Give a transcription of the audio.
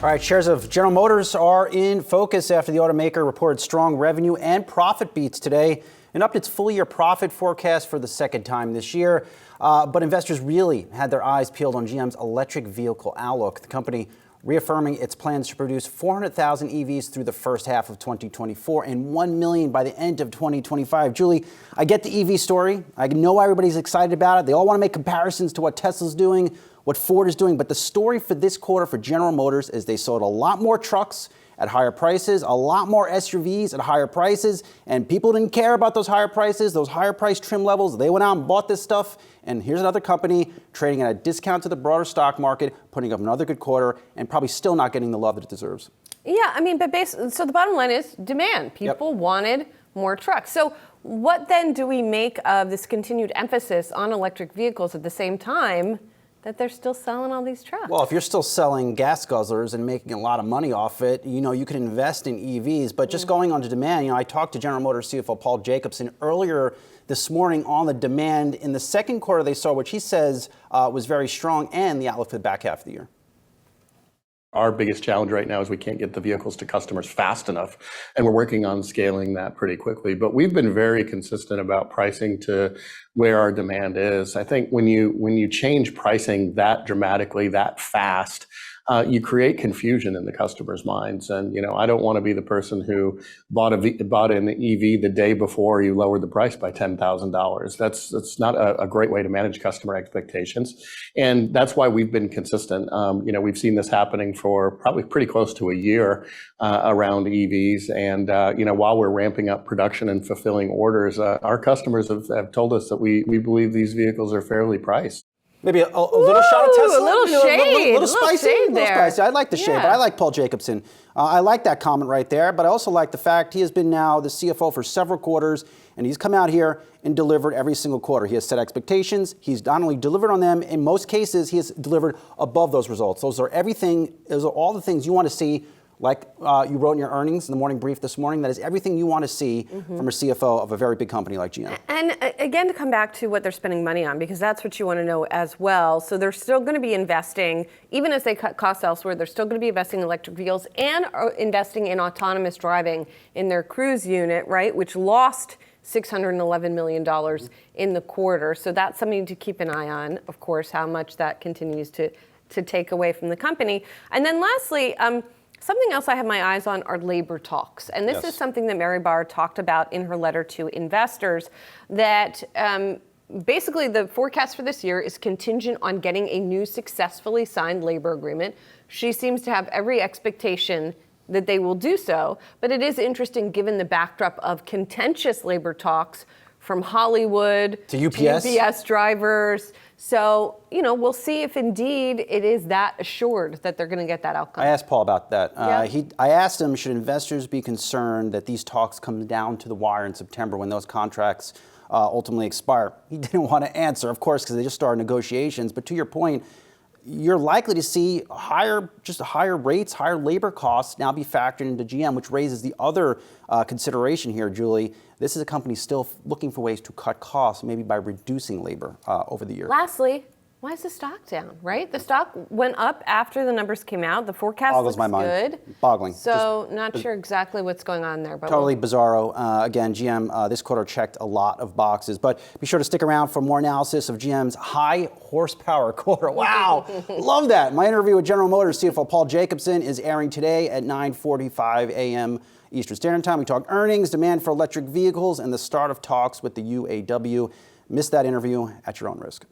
All right, shares of General Motors are in focus after the automaker reported strong revenue and profit beats today and upped its full-year profit forecast for the second time this year. But investors really had their eyes peeled on GM's electric vehicle outlook. The company reaffirming its plans to produce 400,000 EVs through the first half of 2024 and 1 million by the end of 2025. Julie, I get the EV story. I know everybody's excited about it. They all want to make comparisons to what Tesla's doing, what Ford is doing. But the story for this quarter for General Motors is they sold a lot more trucks at higher prices, a lot more SUVs at higher prices, and people didn't care about those higher prices, those higher price trim levels. They went out and bought this stuff, and here's another company trading at a discount to the broader stock market, putting up another good quarter, and probably still not getting the love that it deserves. Yeah, I mean, but so the bottom line is demand. People wanted more trucks. So what then do we make of this continued emphasis on electric vehicles at the same time that they're still selling all these trucks? Well, if you're still selling gas guzzlers and making a lot of money off it, you could invest in EVs. But just going on to demand, I talked to General Motors CFO Paul Jacobson earlier this morning on the demand in the second quarter they saw, which he says was very strong, and the outlook for the back half of the year. Our biggest challenge right now is we can't get the vehicles to customers fast enough, and we're working on scaling that pretty quickly. But we've been very consistent about pricing to where our demand is. I think when you change pricing that dramatically, that fast, you create confusion in the customer's minds. And I don't want to be the person who bought an EV the day before you lowered the price by $10,000. That's not a great way to manage customer expectations. And that's why we've been consistent. We've seen this happening for probably pretty close to a year around EVs. And while we're ramping up production and fulfilling orders, our customers have told us that we believe these vehicles are fairly priced. Maybe a little shot of Tesla, a little shade, a little spicy, shade there. I like the shade, but I like Paul Jacobson. I like that comment right there, but I also like the fact he has been now the CFO for several quarters, and he's come out here and delivered every single quarter. He has set expectations. He's not only delivered on them, in most cases, he has delivered above those results. Those are all the things you want to see. Like you wrote in your earnings in the morning brief this morning, that is everything you want to see from a CFO of a very big company like GM. And again, to come back to what they're spending money on, because that's what you want to know as well. So they're still going to be investing, even as they cut costs elsewhere, they're still going to be investing in electric vehicles and are investing in autonomous driving in their cruise unit, right, which lost $611 million in the quarter. So that's something to keep an eye on, of course, how much that continues to take away from the company. And then lastly, something else I have my eyes on are labor talks. And this is something that Mary Barra talked about in her letter to investors, that basically the forecast for this year is contingent on getting a new successfully signed labor agreement. She seems to have every expectation that they will do so. But it is interesting given the backdrop of contentious labor talks from Hollywood to UPS drivers. So, we'll see if indeed it is that assured that they're going to get that outcome. I asked Paul about that. I asked him, should investors be concerned that these talks come down to the wire in September when those contracts ultimately expire? He didn't want to answer, of course, because they just started negotiations. But to your point, you're likely to see higher rates, higher labor costs now be factored into GM, which raises the other consideration here, Julie. This is a company still looking for ways to cut costs, maybe by reducing labor over the year. Lastly, why is the stock down, right? The stock went up after the numbers came out. The forecast looks good. Boggling. So not sure exactly what's going on there. But totally bizarro. Again, GM this quarter checked a lot of boxes. But be sure to stick around for more analysis of GM's high horsepower quarter. Wow, love that. My interview with General Motors CFO Paul Jacobson is airing today at 9:45 a.m. Eastern Standard Time. We talk earnings, demand for electric vehicles, and the start of talks with the UAW. Miss that interview at your own risk.